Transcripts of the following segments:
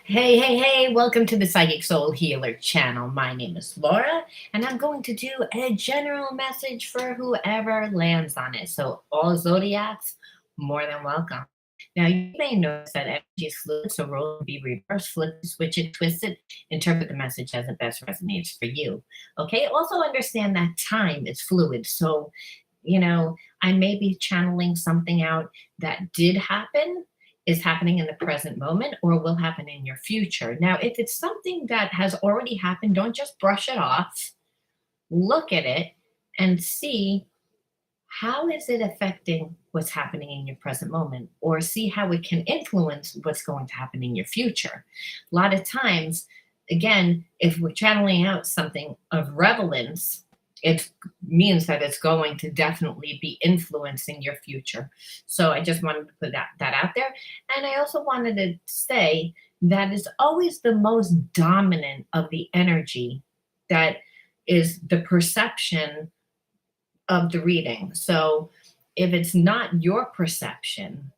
Hey, welcome to the Psychic Soul Healer channel. My name is Laura, and I'm going to do a general message for whoever lands on it. So, all zodiacs, more than welcome. Now, you may notice that energy is fluid, so roll can be reversed, flip, switch it, twist it, interpret the message as it best resonates for you. Okay, also understand that time is fluid. So, I may be channeling something out that did happen, is happening in the present moment, or will happen in your future. Now, if it's something that has already happened, don't just brush it off. Look at it and see how is it affecting what's happening in your present moment, or see how it can influence what's going to happen in your future. A lot of times, again, if we're channeling out something of relevance, it means that it's going to definitely be influencing your future. So I just wanted to put that out there. And I also wanted to say that is always the most dominant of the energy that is the perception of the reading. So if it's not your perception,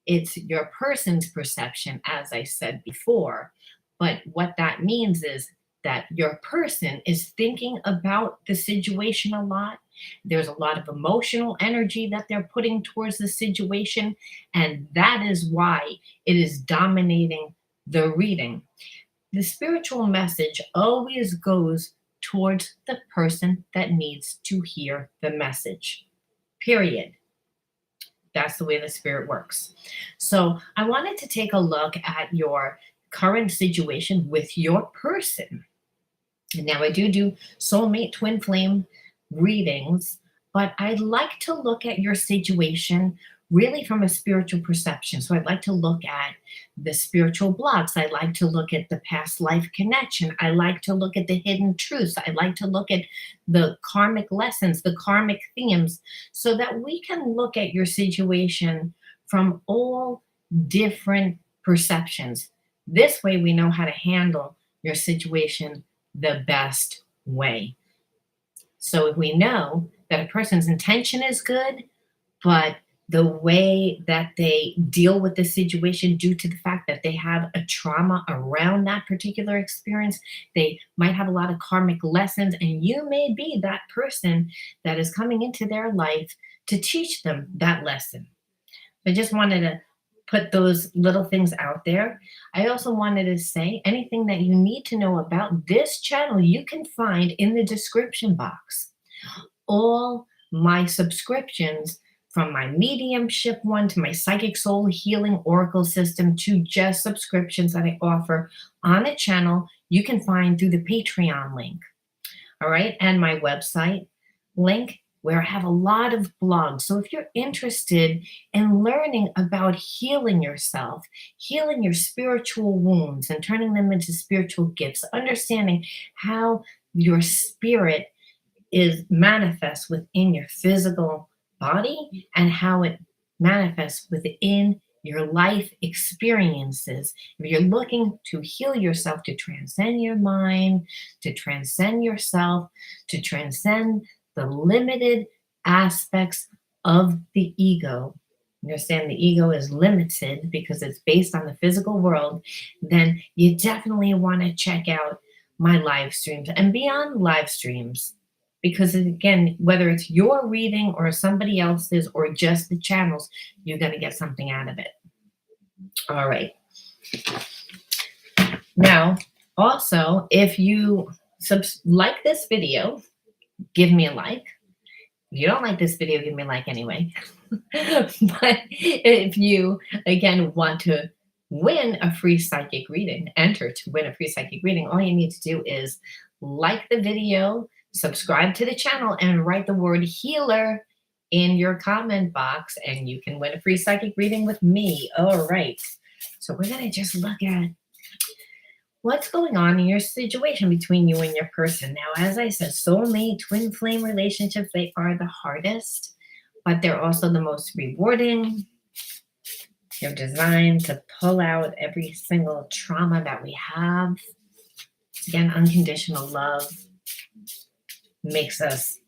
it's your person's perception, as I said before. But what that means is that your person is thinking about the situation a lot. There's a lot of emotional energy that they're putting towards the situation. And that is why it is dominating the reading. The spiritual message always goes towards the person that needs to hear the message. Period. That's the way the spirit works. So I wanted to take a look at your current situation with your person. And now I do soulmate twin flame readings, but I'd like to look at your situation really from a spiritual perception. So I'd like to look at the spiritual blocks. I like to look at the past life connection. I like to look at the hidden truths. I like to look at the karmic lessons, the karmic themes, so that we can look at your situation from all different perceptions. This way, we know how to handle your situation the best way. So if we know that a person's intention is good, but the way that they deal with the situation due to the fact that they have a trauma around that particular experience, they might have a lot of karmic lessons, and you may be that person that is coming into their life to teach them that lesson. I just wanted to put those little things out there. I also wanted to say anything that you need to know about this channel, you can find in the description box. All my subscriptions, from my mediumship one to my psychic soul healing oracle system to just subscriptions that I offer on a channel, you can find through the Patreon link. All right. And my website link, where I have a lot of blogs. So if you're interested in learning about healing yourself, healing your spiritual wounds and turning them into spiritual gifts, understanding how your spirit is manifests within your physical body and how it manifests within your life experiences. If you're looking to heal yourself, to transcend your mind, to transcend yourself, to transcend the limited aspects of the ego, understand the ego is limited because it's based on the physical world, then you definitely want to check out my live streams and beyond live streams. Because again, whether it's your reading or somebody else's or just the channels, you're going to get something out of it. All right. Now, also, if you like this video, give me a like. If you don't like this video, give me a like anyway. But if you, again, want to win a free psychic reading, enter to win a free psychic reading, all you need to do is like the video, subscribe to the channel, and write the word healer in your comment box, and you can win a free psychic reading with me. All right. So we're going to just look at what's going on in your situation between you and your person. Now, as I said, soulmate, twin flame relationships, they are the hardest, but they're also the most rewarding. They're designed to pull out every single trauma that we have. Again, unconditional love makes us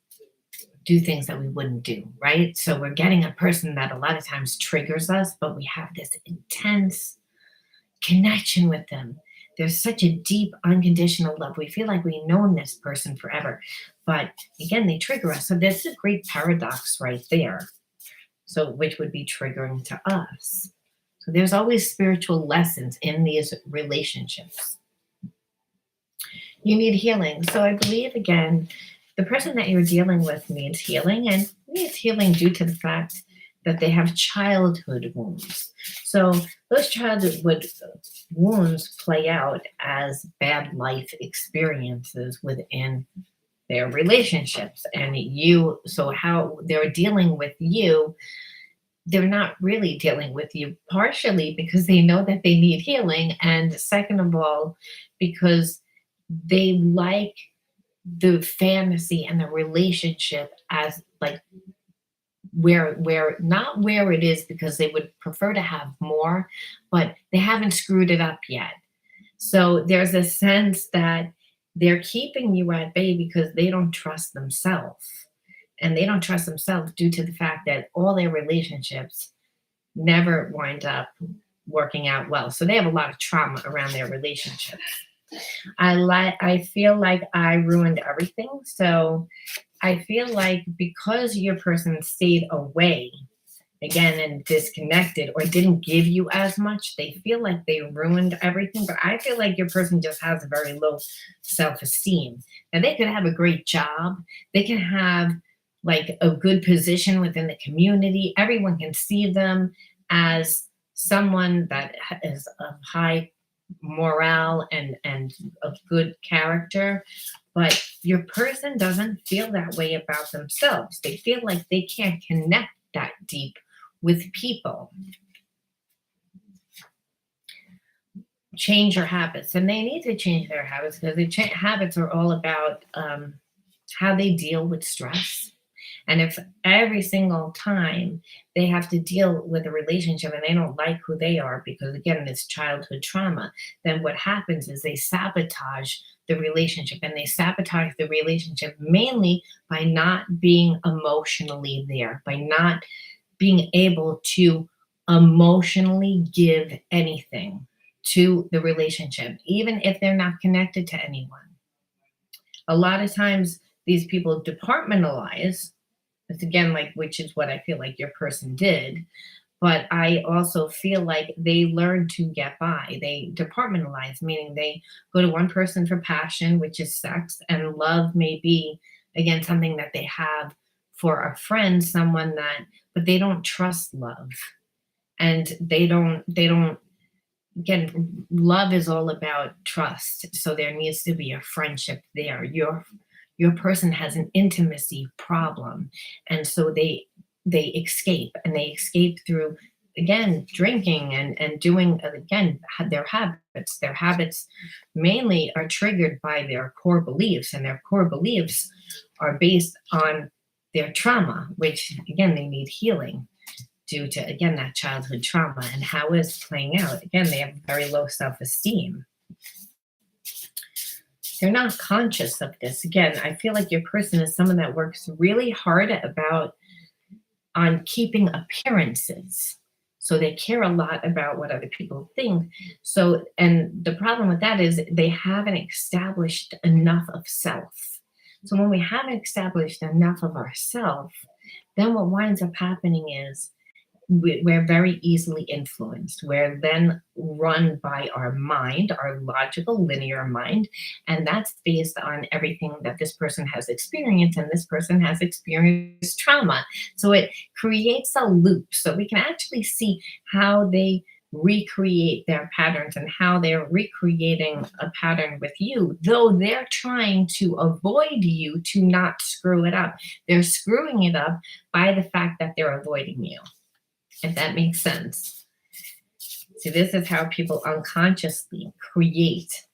do things that we wouldn't do, right? So we're getting a person that a lot of times triggers us, but we have this intense connection with them. there's such a deep unconditional love. We feel like we've known this person forever, but again, they trigger us. So this is a great paradox right there. So which would be triggering to us. So there's always spiritual lessons in these relationships. You need healing. So I believe, again, the person that you're dealing with needs healing, and needs healing due to the fact that they have childhood wounds. So those childhood wounds play out as bad life experiences within their relationships. And you, so how they're dealing with you, they're not really dealing with you, partially because they know that they need healing. And second of all, because they like the fantasy and the relationship as like where not where it is, because they would prefer to have more, but they haven't screwed it up yet. So there's a sense that they're keeping you at bay because they don't trust themselves, and they don't trust themselves due to the fact that all their relationships never wind up working out well. So they have a lot of trauma around their relationships. I feel like I ruined everything. So I feel like because your person stayed away again and disconnected or didn't give you as much, they feel like they ruined everything. But I feel like your person just has a very low self-esteem. And they could have a great job. They can have like a good position within the community. Everyone can see them as someone that is of high morale and of good character, but your person doesn't feel that way about themselves. They feel like they can't connect that deep with people. Change your habits, and they need to change their habits because the habits are all about how they deal with stress. And if every single time they have to deal with a relationship and they don't like who they are, because again, it's childhood trauma, then what happens is they sabotage the relationship, and they sabotage the relationship mainly by not being emotionally there, by not being able to emotionally give anything to the relationship, even if they're not connected to anyone. A lot of times, these people departmentalize. It's again like, which is what I feel like your person did. But I also feel like they learn to get by. They departmentalize, meaning they go to one person for passion, which is sex, and love may be, again, something that they have for a friend, someone that, but they don't trust love. And they don't, again, love is all about trust. So there needs to be a friendship there. Your person has an intimacy problem, and so they escape, and they escape through, again, drinking and doing, again, their habits mainly are triggered by their core beliefs, and their core beliefs are based on their trauma, which again they need healing due to, again, that childhood trauma. And how is playing out, again, they have very low self-esteem. They're not conscious of this. Again, I feel like your person is someone that works really hard about on keeping appearances. So they care a lot about what other people think. So, and the problem with that is they haven't established enough of self. So when we haven't established enough of ourself, then what winds up happening is we're very easily influenced. We're then run by our mind, our logical, linear mind, and that's based on everything that this person has experienced, and this person has experienced trauma. So it creates a loop. So we can actually see how they recreate their patterns and how they're recreating a pattern with you, though they're trying to avoid you to not screw it up. They're screwing it up by the fact that they're avoiding you, if that makes sense. So this is how people unconsciously create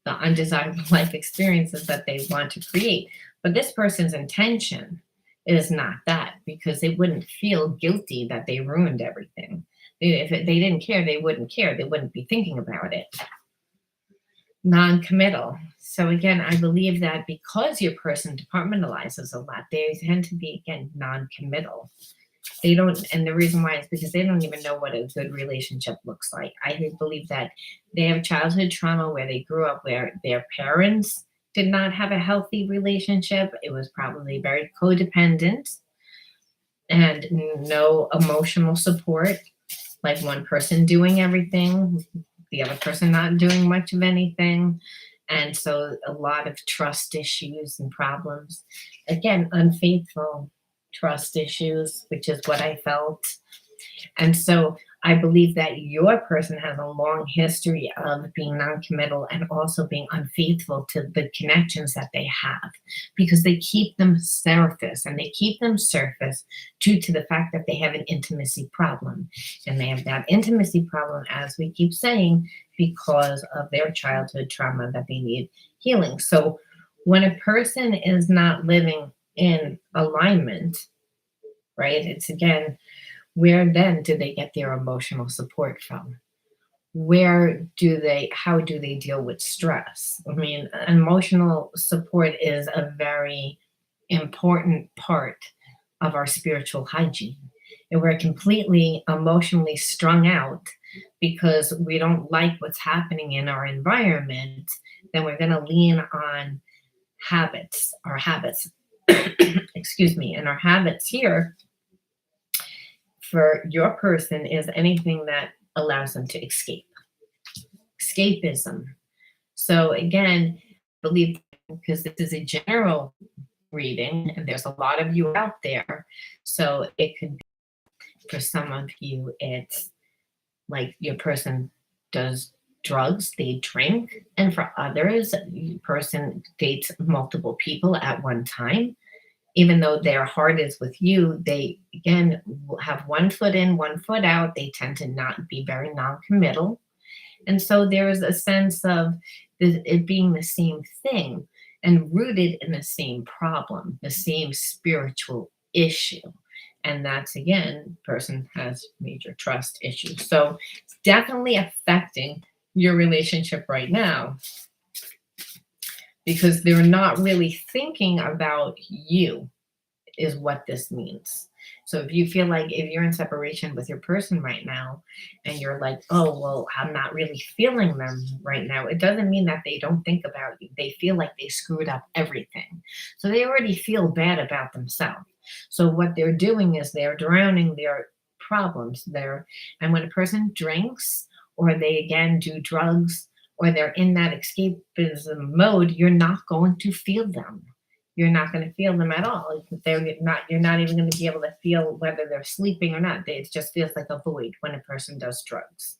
the undesirable life experiences that they want to create. But this person's intention is not that, because they wouldn't feel guilty that they ruined everything. If they didn't care, they wouldn't care. They wouldn't be thinking about it. Non-committal. So again, I believe that because your person departmentalizes a lot, they tend to be, again, non-committal. They don't, and the reason why is because they don't even know what a good relationship looks like. I believe that they have childhood trauma where they grew up where their parents did not have a healthy relationship. It was probably very codependent and no emotional support, like one person doing everything, the other person not doing much of anything. And so a lot of trust issues and problems. Again, unfaithful trust issues, which is what I felt. And so I believe that your person has a long history of being non-committal and also being unfaithful to the connections that they have because they keep them surface and they keep them surface due to the fact that they have an intimacy problem. And they have that intimacy problem, as we keep saying, because of their childhood trauma that they need healing. So when a person is not living in alignment, right, it's again, where then do they get their emotional support from? How do they deal with stress? I mean, emotional support is a very important part of our spiritual hygiene. And we're completely emotionally strung out because we don't like what's happening in our environment, then we're going to lean on our habits, excuse me, and our habits here for your person is anything that allows them to escape. Escapism. So again, I believe because this is a general reading and there's a lot of you out there, so it could be for some of you, it's like your person does drugs, they drink, and for others, your person dates multiple people at one time. Even though their heart is with you, they again have one foot in, one foot out. They tend to not be very non-committal. And so there's a sense of it being the same thing and rooted in the same problem, the same spiritual issue. And that's again, person has major trust issues. So it's definitely affecting your relationship right now because they're not really thinking about you, is what this means. So if you feel like if you're in separation with your person right now and you're like, oh, well, I'm not really feeling them right now, it doesn't mean that they don't think about you. They feel like they screwed up everything. So they already feel bad about themselves. So what they're doing is they're drowning their problems there. And when a person drinks or they again do drugs or they're in that escapism mode, you're not going to feel them. You're not going to feel them at all. You're not even going to be able to feel whether they're sleeping or not. It just feels like a void when a person does drugs.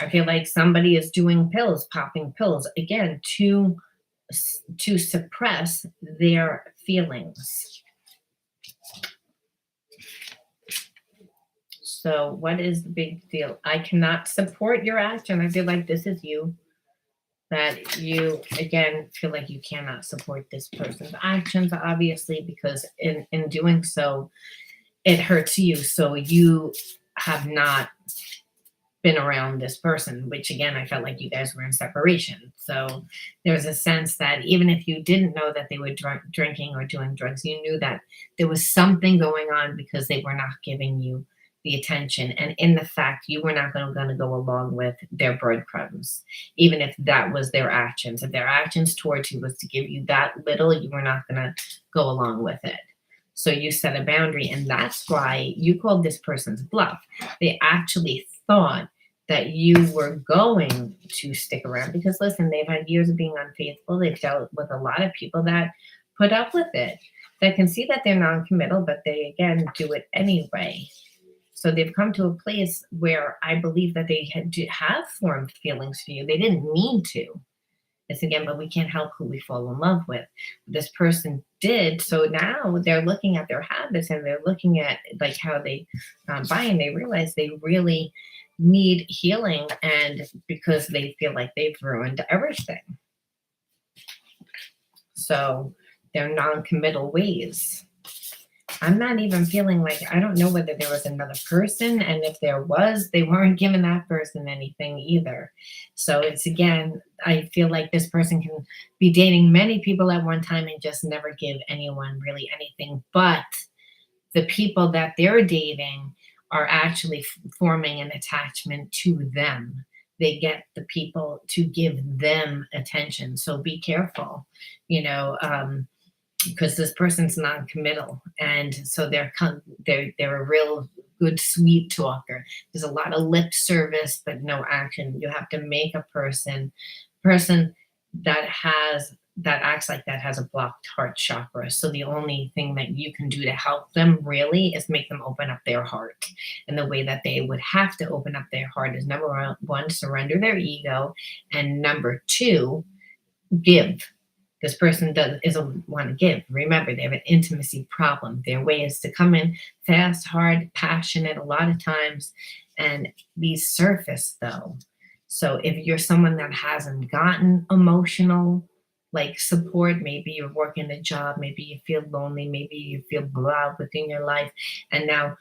I feel like somebody is doing pills, popping pills, again, to suppress their feelings. So what is the big deal? I cannot support your action. I feel like this is you. That you again feel like you cannot support this person's actions, obviously, because in doing so, it hurts you. So you have not been around this person, which again, I felt like you guys were in separation. So there's a sense that even if you didn't know that they were drinking or doing drugs, you knew that there was something going on because they were not giving you the attention. And in the fact you were not going to go along with their breadcrumbs, even if that was their actions. If their actions towards you was to give you that little, you were not going to go along with it. So you set a boundary, and that's why you called this person's bluff. They actually thought that you were going to stick around because, listen, they've had years of being unfaithful. They've dealt with a lot of people that put up with it, that can see that they're non-committal, but they, again, do it anyway. So they've come to a place where I believe that they have formed feelings for you. They didn't mean to. It's again, but we can't help who we fall in love with. This person did. So now they're looking at their habits and they're looking at like how they buy, and they realize they really need healing, and because they feel like they've ruined everything. So they're non-committal ways. I'm not even feeling like, I don't know whether there was another person, and if there was, they weren't giving that person anything either. So it's again, I feel like this person can be dating many people at one time and just never give anyone really anything but the people that they're dating are actually forming an attachment to them. They get the people to give them attention. So be careful, you know, because this person's non-committal, and so they're a real good sweet talker. There's a lot of lip service but no action. You have to make a person that acts like that has a blocked heart chakra. So the only thing that you can do to help them really is make them open up their heart. And the way that they would have to open up their heart is number one, surrender their ego, and number two, give. This person doesn't want to give. Remember, they have an intimacy problem. Their way is to come in fast, hard, passionate a lot of times, and be surface though. So if you're someone that hasn't gotten emotional like support, maybe you're working a job, maybe you feel lonely, maybe you feel blah within your life, and now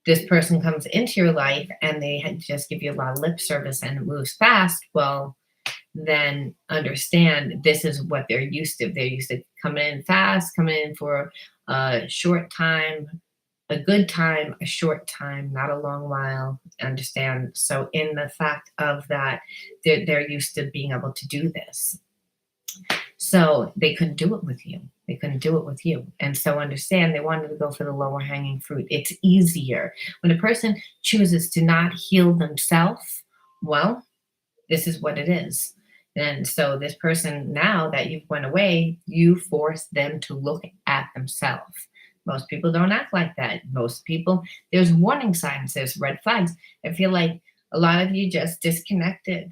this person comes into your life and they just give you a lot of lip service and it moves fast, well, then understand this is what they're used to. They're used to coming in fast, coming in for a short time, a good time, a short time, not a long while. Understand? So, in the fact of that, they're used to being able to do this. So, they couldn't do it with you. They couldn't do it with you. And so, understand they wanted to go for the lower hanging fruit. It's easier. When a person chooses to not heal themselves, well, this is what it is. And so this person, now that you've went away, you force them to look at themselves. Most people don't act like that. Most people, there's warning signs, there's red flags. I feel like a lot of you just disconnected.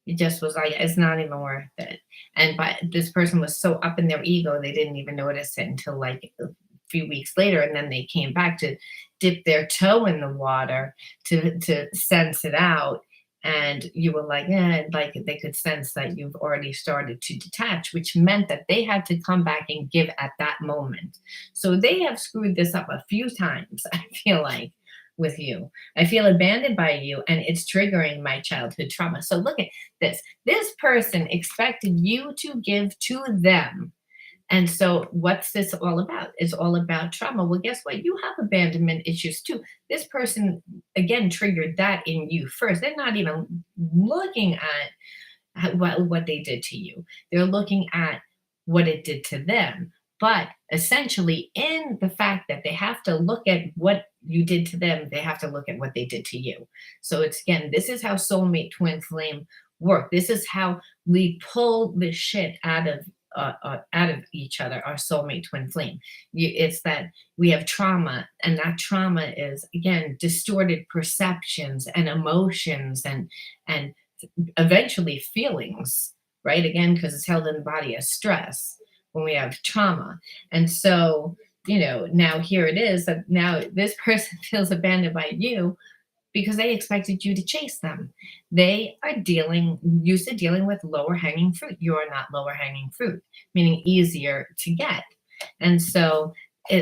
It just was like, it's not even worth it. And but this person was so up in their ego, they didn't even notice it until like a few weeks later. And then they came back to dip their toe in the water to sense it out, and you were like, yeah, like they could sense that you've already started to detach, which meant that they had to come back and give at that moment. So they have screwed this up a few times, I feel like, with you. I feel abandoned by you, and it's triggering my childhood trauma. So look at this. This person expected you to give to them, and so, what's this all about? It's all about trauma. Well, guess what? You have abandonment issues too. This person, again, triggered that in you first. They're not even looking at what they did to you, they're looking at what it did to them. But essentially, in the fact that they have to look at what you did to them, they have to look at what they did to you. So, it's again, this is how soulmate twin flame work. This is how we pull the shit out of each other, our soulmate twin flame. It's that we have trauma, and that trauma is again distorted perceptions and emotions and eventually feelings, right? Again, because it's held in the body as stress when we have trauma. And so, now here it is that now this person feels abandoned by you because they expected you to chase them. They are used to dealing with lower hanging fruit. You are not lower hanging fruit, meaning easier to get. And so,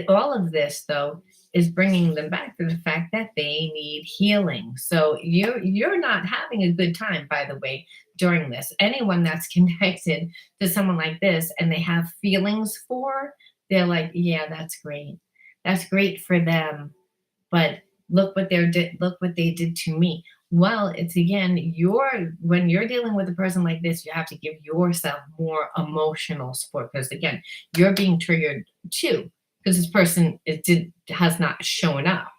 all of this, though, is bringing them back to the fact that they need healing. So you're not having a good time, by the way, during this. Anyone that's connected to someone like this and they have feelings for, they're like, yeah, that's great. That's great for them, but look what they did to me. Well, it's again, when you're dealing with a person like this, you have to give yourself more emotional support, because again, you're being triggered too, because this person has not shown up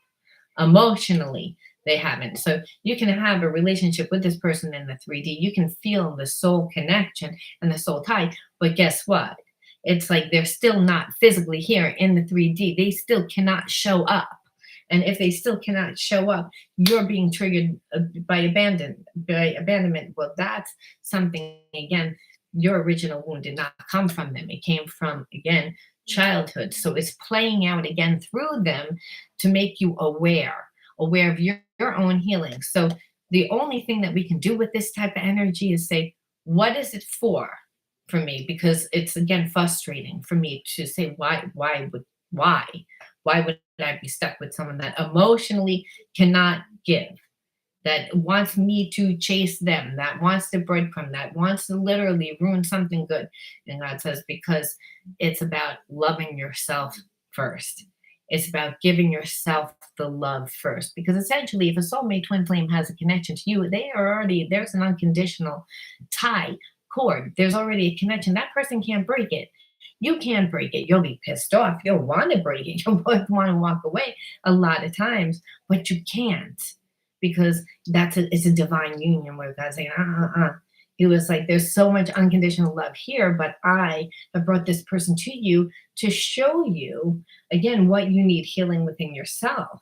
emotionally. They haven't. So you can have a relationship with this person in the 3D. You can feel the soul connection and the soul tie, but guess what? It's like they're still not physically here in the 3D. They still cannot show up. And if they still cannot show up, you're being triggered by abandonment. Well, that's something, again, your original wound did not come from them. It came from, again, childhood. So it's playing out again through them to make you aware of your own healing. So the only thing that we can do with this type of energy is say, what is it for me? Because it's, again, frustrating for me to say, why would I be stuck with someone that emotionally cannot give, that wants me to chase them, that wants to breadcrumb, that wants to literally ruin something good? And God says, because it's about loving yourself first. It's about giving yourself the love first. Because essentially, if a soulmate twin flame has a connection to you, they are already, there's an unconditional tie cord. There's already a connection. That person can't break it. You can't break it. You'll be pissed off. You'll want to break it. You'll both want to walk away a lot of times, but you can't because it's a divine union where God's saying, He was like, there's so much unconditional love here, but I have brought this person to you to show you, again, what you need healing within yourself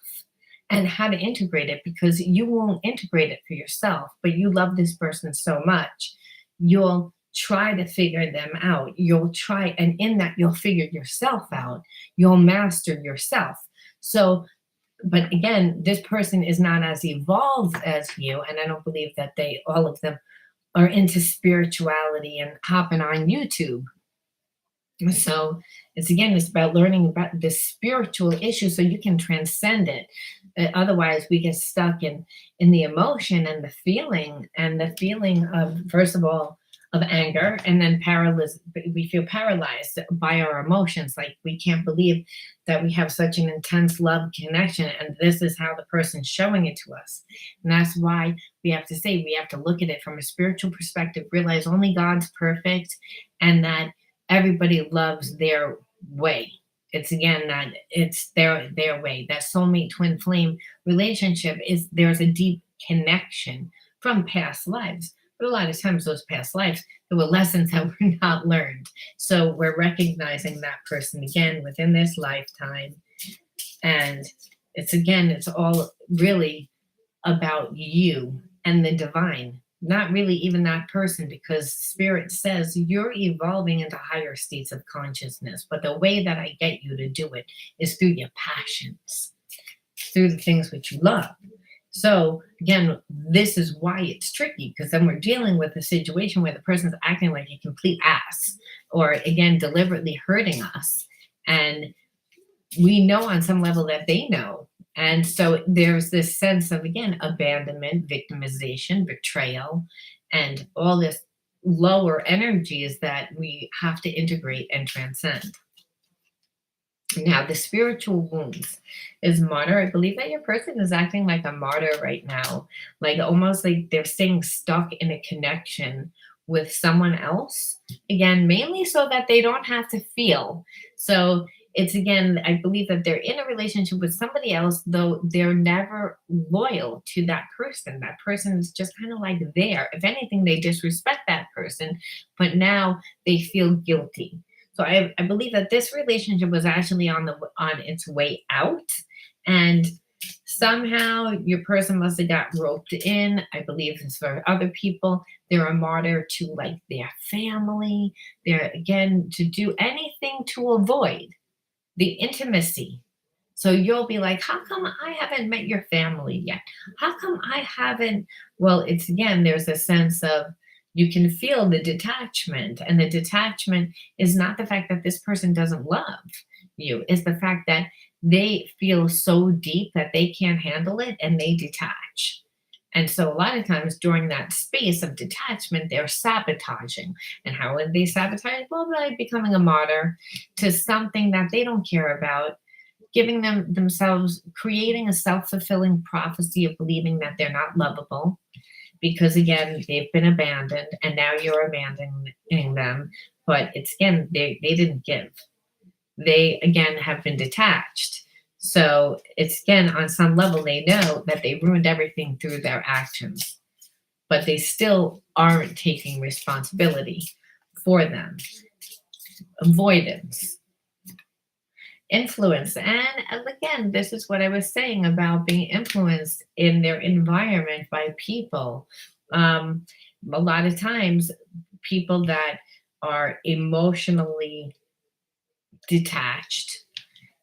and how to integrate it because you won't integrate it for yourself, but you love this person so much. You'll try to figure them out. You'll try, and in that, you'll figure yourself out. You'll master yourself. So, but again, this person is not as evolved as you, and I don't believe that all of them are into spirituality and hopping on YouTube. So it's about learning about the spiritual issue so you can transcend it. Otherwise, we get stuck in the emotion and the feeling of, first of all, of anger, and then paralyzed. We feel paralyzed by our emotions. Like we can't believe that we have such an intense love connection, and this is how the person's showing it to us. And that's why we have to look at it from a spiritual perspective, realize only God's perfect, and that everybody loves their way. It's again that it's their way. That soulmate twin flame relationship is there's a deep connection from past lives. But a lot of times those past lives, there were lessons that were not learned. So we're recognizing that person again within this lifetime. And it's all really about you and the divine, not really even that person, because spirit says you're evolving into higher states of consciousness. But the way that I get you to do it is through your passions, through the things which you love. So again, this is why it's tricky, because then we're dealing with a situation where the person's acting like a complete ass, or again, deliberately hurting us. And we know on some level that they know. And so there's this sense of, again, abandonment, victimization, betrayal, and all this lower energies that we have to integrate and transcend. Now, the spiritual wounds is martyr. I believe that your person is acting like a martyr right now, like almost like they're staying stuck in a connection with someone else. Again, mainly so that they don't have to feel. So it's again, I believe that they're in a relationship with somebody else, though they're never loyal to that person. That person is just kind of like there. If anything, they disrespect that person, but now they feel guilty. So I believe that this relationship was actually on its way out, and somehow your person must have got roped in. I believe it's for other people. They're a martyr to like their family. They're again to do anything to avoid the intimacy. So you'll be like, how come I haven't met your family yet? How come I haven't? Well, it's again, there's a sense of you can feel the detachment. And the detachment is not the fact that this person doesn't love you, it's the fact that they feel so deep that they can't handle it and they detach. And so a lot of times during that space of detachment, they're sabotaging. And how would they sabotage? Well, by becoming a martyr to something that they don't care about, giving themselves, creating a self-fulfilling prophecy of believing that they're not lovable, because again, they've been abandoned and now you're abandoning them. But it's again, they didn't give. They again have been detached. So it's again, on some level, they know that they ruined everything through their actions, but they still aren't taking responsibility for them. Avoidance, influence. And again, this is what I was saying about being influenced in their environment by people. A lot of times, people that are emotionally detached,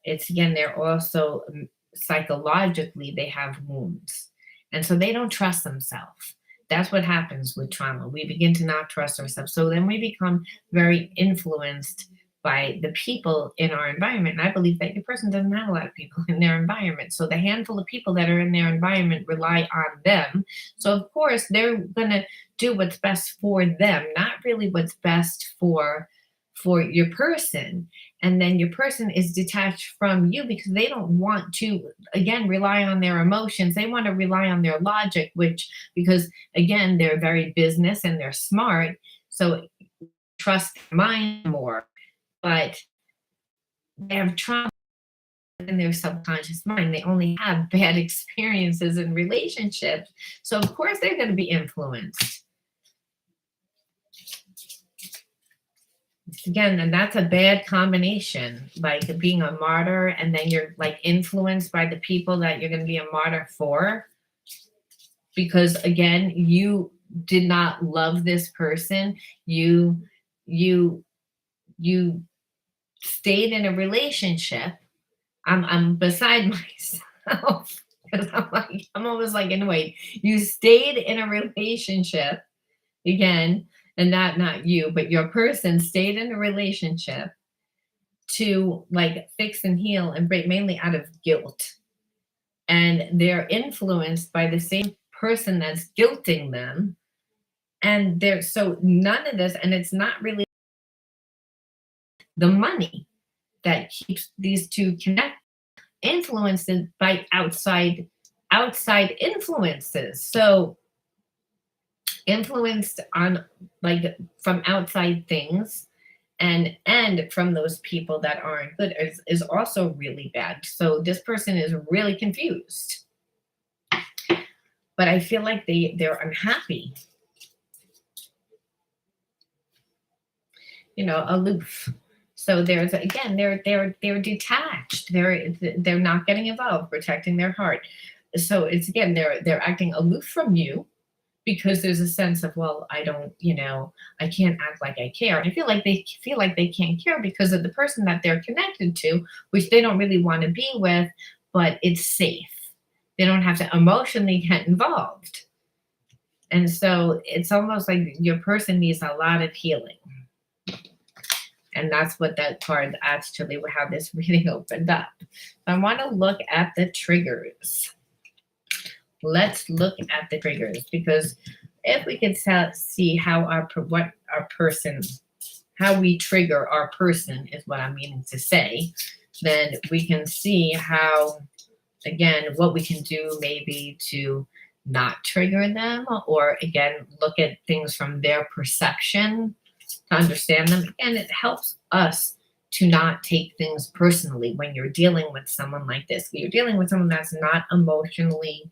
it's again, they're also psychologically, they have wounds. And so they don't trust themselves. That's what happens with trauma. We begin to not trust ourselves. So then we become very influenced by the people in our environment. And I believe that your person doesn't have a lot of people in their environment. So the handful of people that are in their environment rely on them. So of course they're gonna do what's best for them, not really what's best for your person, and then your person is detached from you because they don't want to, again, rely on their emotions. They want to rely on their logic, which, because again, they're very business and they're smart, so trust their mind more, but they have trauma in their subconscious mind. They only have bad experiences in relationships, so of course they're going to be influenced. Again, and that's a bad combination, like being a martyr and then you're like influenced by the people that you're going to be a martyr for, because again, you did not love this person. You you you stayed in a relationship. I'm beside myself because I'm almost like, anyway, you stayed in a relationship again, and not you, but your person stayed in a relationship to like fix and heal and break, mainly out of guilt. And they're influenced by the same person that's guilting them. And they're so none of this, and it's not really the money that keeps these two connected, influenced by outside influences. So influenced on, like, from outside things, and from those people that aren't good is also really bad. So this person is really confused, but I feel like they're unhappy, aloof. So there's, again, they're detached. They're not getting involved, protecting their heart. So it's, again, they're acting aloof from you because there's a sense of, well, I don't, I can't act like I care. I feel like they can't care because of the person that they're connected to, which they don't really want to be with, but it's safe. They don't have to emotionally get involved. And so it's almost like your person needs a lot of healing. And that's what that card actually, how this reading opened up. I want to look at the triggers. Let's look at the triggers, because if we could see how how we trigger our person is what I'm meaning to say, then we can see how, again, what we can do maybe to not trigger them, or again, look at things from their perception to understand them. And it helps us to not take things personally when you're dealing with someone like this. You're dealing with someone that's not emotionally,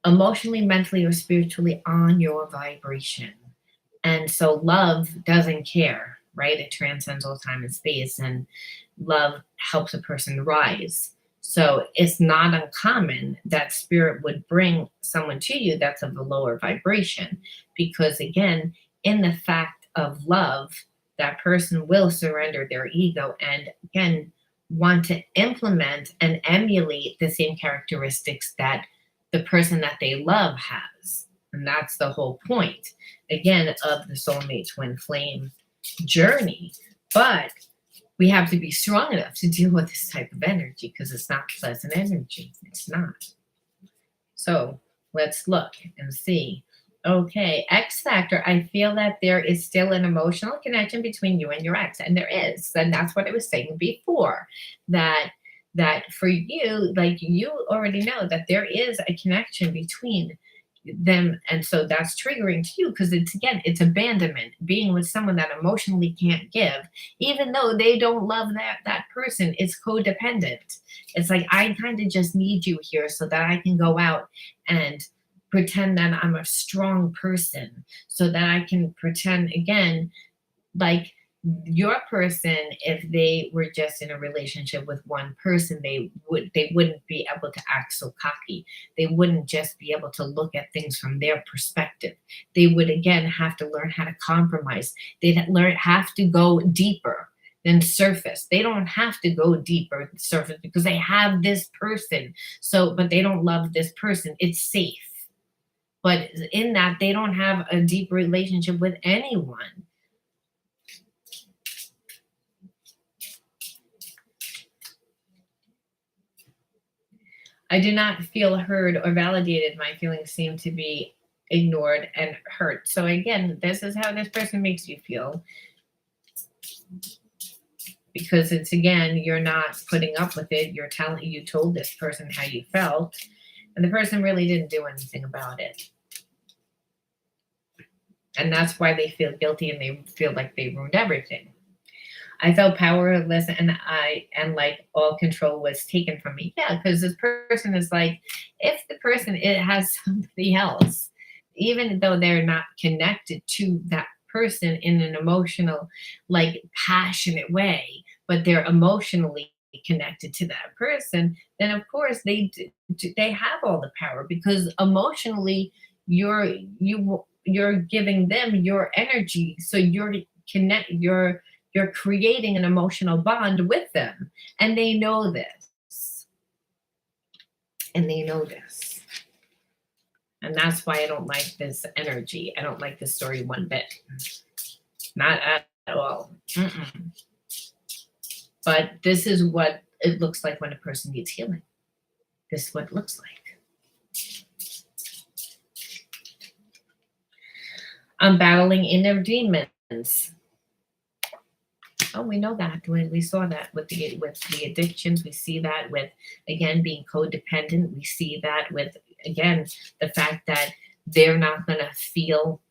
mentally, or spiritually on your vibration. And so love doesn't care, right? It transcends all time and space, and love helps a person rise. So it's not uncommon that spirit would bring someone to you that's of a lower vibration, because again, in the fact of love, that person will surrender their ego and, again, want to implement and emulate the same characteristics that the person that they love has. And that's the whole point, again, of the soulmate twin flame journey. But we have to be strong enough to deal with this type of energy, because it's not pleasant energy. It's not. So let's look and see. Okay, X factor. I feel that there is still an emotional connection between you and your ex, and there is. And that's what I was saying before, that for you, like, you already know that there is a connection between them, and so that's triggering to you, because it's, again, it's abandonment, being with someone that emotionally can't give, even though they don't love that person. It's codependent. It's like, I kind of just need you here so that I can go out and pretend that I'm a strong person, so that I can pretend, again, like, your person, if they were just in a relationship with one person, they wouldn't be able to act so cocky. They wouldn't just be able to look at things from their perspective. They would, again, have to learn how to compromise. They'd have to go deeper than surface. They don't have to go deeper than surface because they have this person. So, but they don't love this person. It's safe. But in that, they don't have a deep relationship with anyone. I do not feel heard or validated. My feelings seem to be ignored and hurt. So again, this is how this person makes you feel. because it's again, you're not putting up with it. You told this person how you felt, and the person really didn't do anything about it. And that's why they feel guilty and they feel like they ruined everything. I felt powerless and like all control was taken from me. Yeah, because this person is like, if the person it has somebody else, even though they're not connected to that person in an emotional, like passionate way, but they're emotionally connected to that person, then of course they have all the power because emotionally you're giving them your energy, so you're creating an emotional bond with them, and they know this, and they know this. And that's why I don't like this energy. I don't like this story one bit. Not at all. Mm-mm. But this is what it looks like when a person needs healing. This is what it looks like. I'm battling inner demons. Oh, we know that. We saw that with the addictions. We see that with, again, being codependent. We see that with, again, the fact that they're not going to feel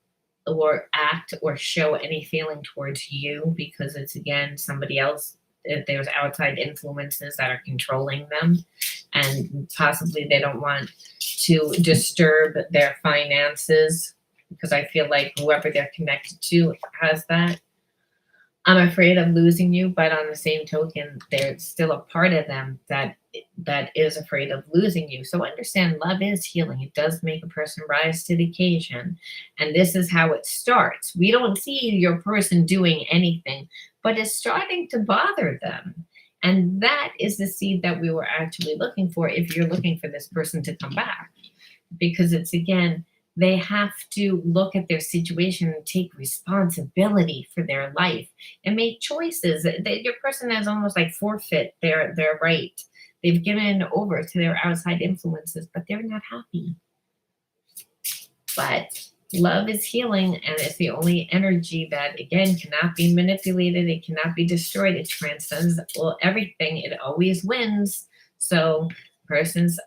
or act or show any feeling towards you because it's, again, somebody else. There's outside influences that are controlling them, and possibly they don't want to disturb their finances because I feel like whoever they're connected to has that. I'm afraid of losing you, but on the same token, there's still a part of them that is afraid of losing you. So understand, love is healing. It does make a person rise to the occasion, and this is how it starts. We don't see your person doing anything, but it's starting to bother them, and that is the seed that we were actually looking for. If you're looking for this person to come back, because it's, again, they have to look at their situation and take responsibility for their life and make choices. Your person has almost like forfeit their right. They've given over to their outside influences, but they're not happy. But love is healing, and it's the only energy that, again, cannot be manipulated. It cannot be destroyed. It transcends everything. It always wins. So person's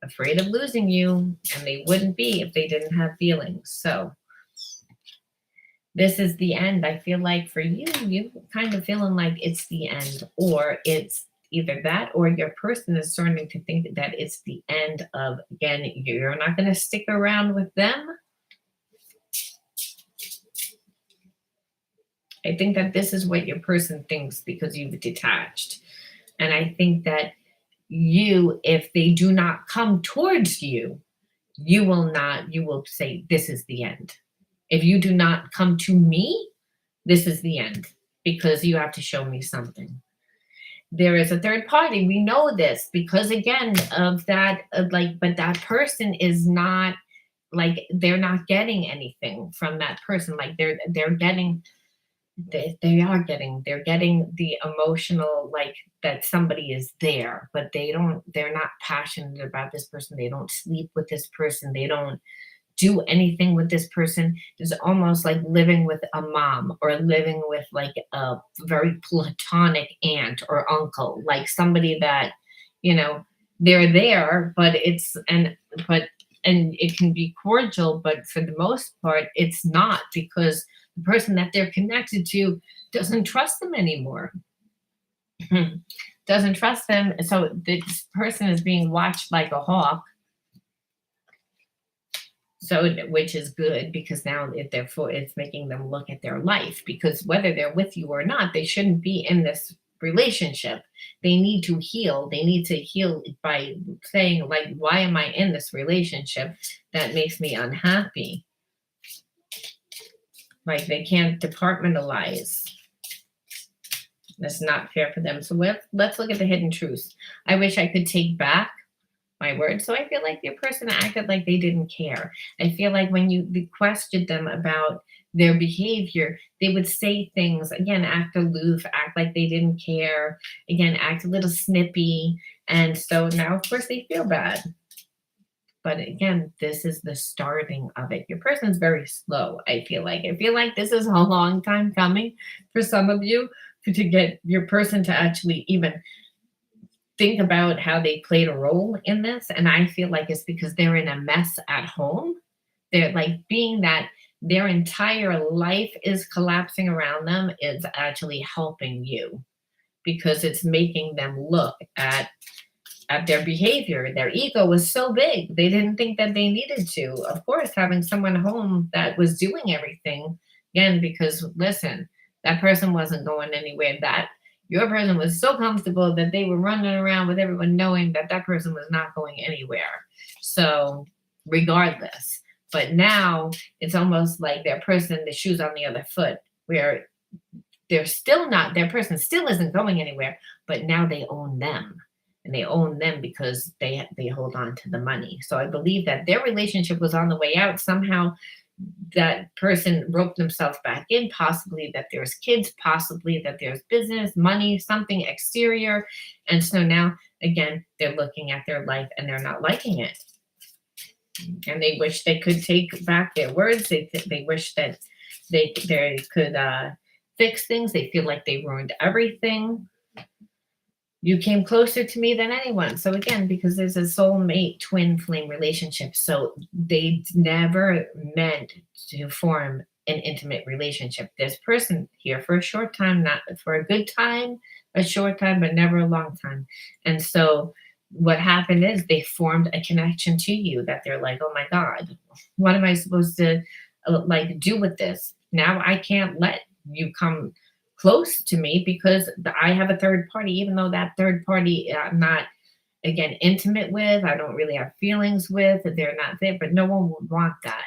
afraid of losing you, and they wouldn't be if they didn't have feelings. So this is the end. I feel like for you kind of feeling like it's the end, or it's either that or your person is starting to think that it's the end of, again, you're not going to stick around with them. I think that this is what your person thinks because you've detached. And I think that if they do not come towards you, you will say, this is the end. If you do not come to me, this is the end, because you have to show me something. There is a third party. We know this because, again, of that, but that person is not, like, they're not getting anything from that person. Like they're getting, they're getting the emotional, like, that somebody is there, but they're not passionate about this person. They don't sleep with this person. They don't do anything with this person. Is almost like living with a mom or living with like a very platonic aunt or uncle, like somebody that, they're there, but and it can be cordial, but for the most part, it's not, because the person that they're connected to doesn't trust them anymore. Doesn't trust them. So this person is being watched like a hawk. So, which is good, because now it's making them look at their life, because whether they're with you or not, they shouldn't be in this relationship. They need to heal. They need to heal by saying, like, why am I in this relationship that makes me unhappy? Like, they can't departmentalize. That's not fair for them. So let's look at the hidden truths. I wish I could take back my words. So I feel like your person acted like they didn't care. I feel like when you questioned them about their behavior, they would say things, again, act aloof, act like they didn't care, again, act a little snippy. And so now, of course, they feel bad. But again, this is the starting of it. Your person's very slow, I feel like. I feel like this is a long time coming for some of you to get your person to actually even think about how they played a role in this. And I feel like it's because they're in a mess at home. They're like being that their entire life is collapsing around them is actually helping you because it's making them look at their behavior. Their ego was so big, they didn't think that they needed to. Of course, having someone home that was doing everything, again, because listen, that person wasn't going anywhere. That your person was so comfortable that they were running around with everyone knowing that that person was not going anywhere. So, regardless, but now it's almost like their person, the shoes on the other foot, where they're still not, their person still isn't going anywhere, but now they own them, and they own them because they hold on to the money. So I believe that their relationship was on the way out. Somehow that person roped themselves back in, possibly that there's kids, possibly that there's business, money, something exterior. And so now again, they're looking at their life and they're not liking it. And they wish they could take back their words. They wish that they could fix things. They feel like they ruined everything. You came closer to me than anyone. So again, because there's a soulmate twin flame relationship, so they never meant to form an intimate relationship. This person here for a short time, not for a good time, a short time, but never a long time. And so what happened is they formed a connection to you that they're like, oh my God, what am I supposed to like do with this? Now I can't let you come close to me because I have a third party, even though that third party I'm not, again, intimate with, I don't really have feelings with, they're not there, but no one would want that.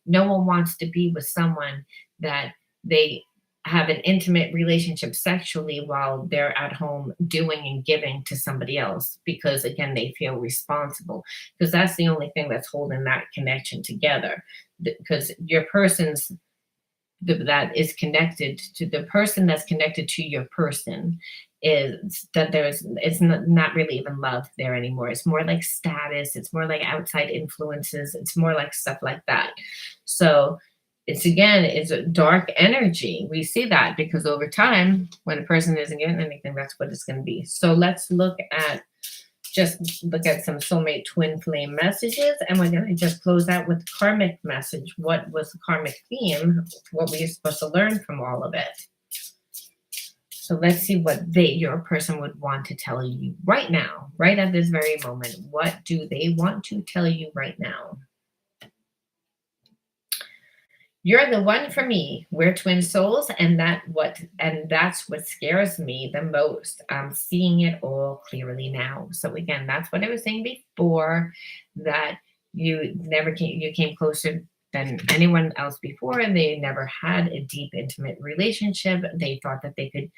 No one wants to be with someone that they have an intimate relationship sexually while they're at home doing and giving to somebody else because, again, they feel responsible because that's the only thing that's holding that connection together. Because your person's that is connected to the person that's connected to your person is that there's it's not really even love there anymore. It's more like status, it's more like outside influences, it's more like stuff like that. So it's again, it's a dark energy. We see that because over time when a person isn't getting anything, that's what it's going to be. So let's just look at some soulmate twin flame messages, and we're going to just close out with karmic message. What was the karmic theme? What were you supposed to learn from all of it? So let's see what your person would want to tell you right now, right at this very moment. What do they want to tell you right now? You're the one for me. We're twin souls, and that's what scares me the most. I'm seeing it all clearly now. So again, that's what I was saying before, that you came closer than anyone else before, and they never had a deep, intimate relationship. They thought that they could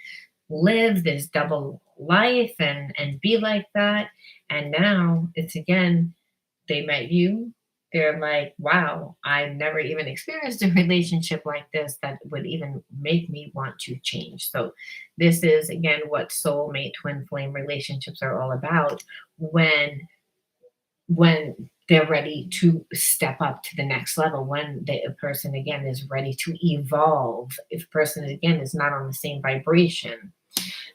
live this double life and be like that. And now it's again, they met you, they're like, wow, I've never even experienced a relationship like this that would even make me want to change. So, this is again what soulmate twin flame relationships are all about when they're ready to step up to the next level, when the person again is ready to evolve, if a person again is not on the same vibration.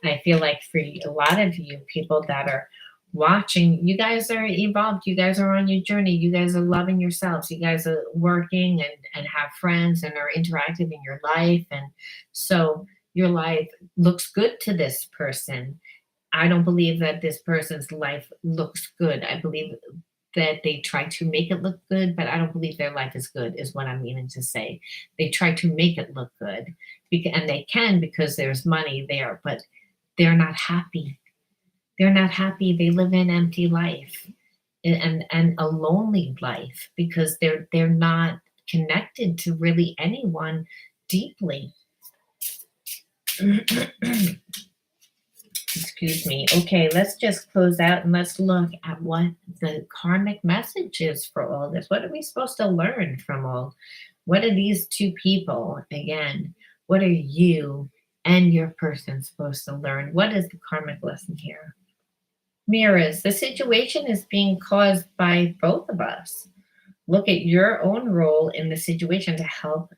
And I feel like for a lot of you people that are watching, you guys are evolved, you guys are on your journey, you guys are loving yourselves, you guys are working and have friends and are interactive in your life. And so your life looks good to this person. I don't believe that this person's life looks good. I believe that they try to make it look good, but I don't believe their life is good, is what I'm meaning to say. They try to make it look good, and they can because there's money there, but they're not happy. They're not happy. They live an empty life and a lonely life because they're not connected to really anyone deeply. Excuse me. Okay, let's just close out and let's look at what the karmic message is for all this. What are we supposed to learn from all? What are these two people again? What are you and your person supposed to learn? What is the karmic lesson here? Mirrors, the situation is being caused by both of us. Look at your own role in the situation to help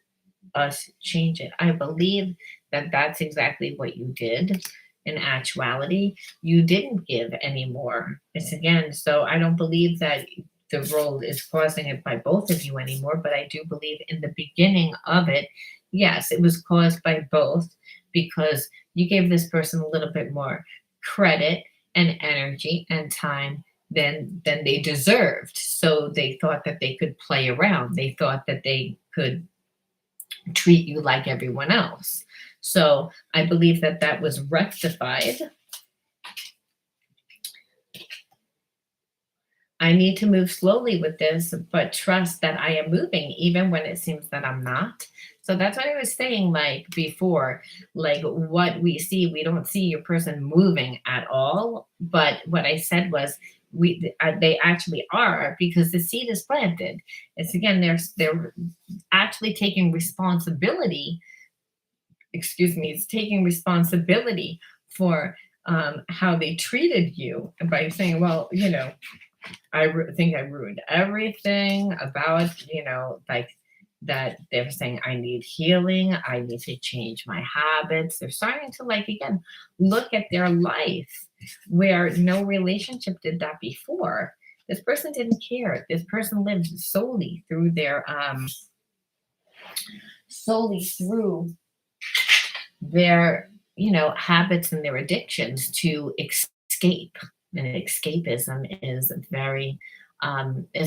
us change it. I believe that that's exactly what you did. In actuality, you didn't give anymore. It's again, so I don't believe that the role is causing it by both of you anymore, but I do believe in the beginning of it, yes, it was caused by both because you gave this person a little bit more credit and energy and time than they deserved. So they thought that they could play around. They thought that they could treat you like everyone else. So I believe that that was rectified. I need to move slowly with this, but trust that I am moving even when it seems that I'm not. So that's what I was saying, like before, like what we see, we don't see your person moving at all. But what I said was, they actually are because the seed is planted. It's again, they're actually taking responsibility. Excuse me, it's taking responsibility for how they treated you by saying, well, think I ruined everything about, like that they're saying I need healing, I need to change my habits. They're starting to like again look at their life where no relationship did that before. This person didn't care. This person lived solely through their habits and their addictions to escape. And escapism is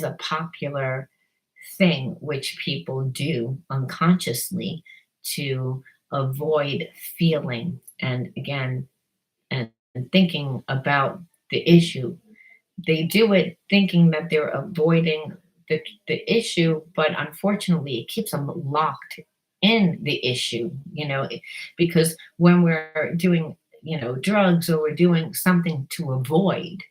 a popular thing which people do unconsciously to avoid feeling and again and thinking about the issue. They do it thinking that they're avoiding the issue, but unfortunately it keeps them locked in the issue, because when we're doing drugs or we're doing something to avoid,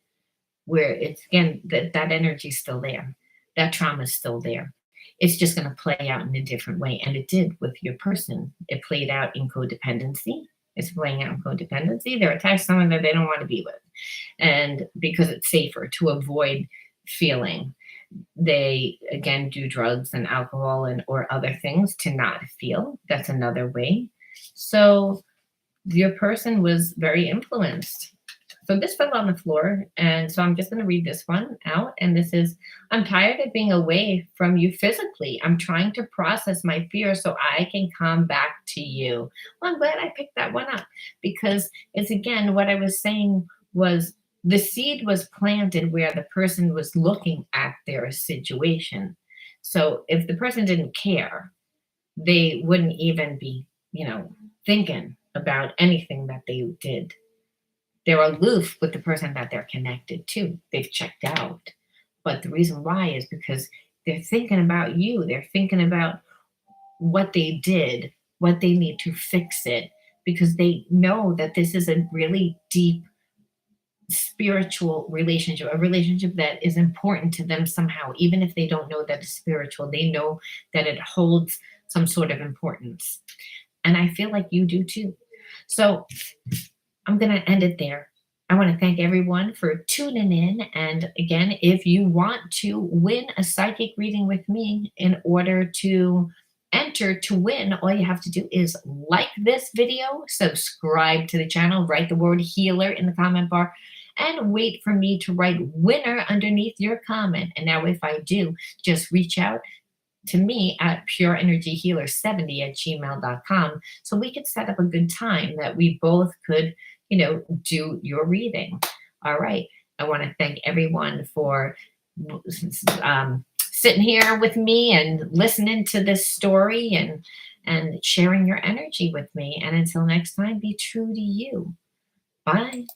where it's again that energy's still there, that trauma is still there. It's just going to play out in a different way, and it did with your person. It played out in codependency. It's playing out in codependency. They're attached to someone that they don't want to be with, and because it's safer to avoid feeling, they again do drugs and alcohol and or other things to not feel. That's another way. So your person was very influenced. So this fell on the floor. And so I'm just going to read this one out. And this is, I'm tired of being away from you physically. I'm trying to process my fear so I can come back to you. Well, I'm glad I picked that one up because it's again, what I was saying was the seed was planted where the person was looking at their situation. So if the person didn't care, they wouldn't even be, thinking about anything that they did. They're aloof with the person that they're connected to. They've checked out. But the reason why is because they're thinking about you. They're thinking about what they did, what they need to fix it, because they know that this is a really deep spiritual relationship, a relationship that is important to them somehow. Even if they don't know that it's spiritual, they know that it holds some sort of importance. And I feel like you do too. So I'm going to end it there. I want to thank everyone for tuning in. And again, if you want to win a psychic reading with me, in order to enter to win, all you have to do is like this video, subscribe to the channel, write the word healer in the comment bar, and wait for me to write winner underneath your comment. And now if I do, just reach out to me at pureenergyhealer70@gmail.com so we could set up a good time that we both could, do your reading. All right. I want to thank everyone for sitting here with me and listening to this story and sharing your energy with me. And until next time, be true to you. Bye.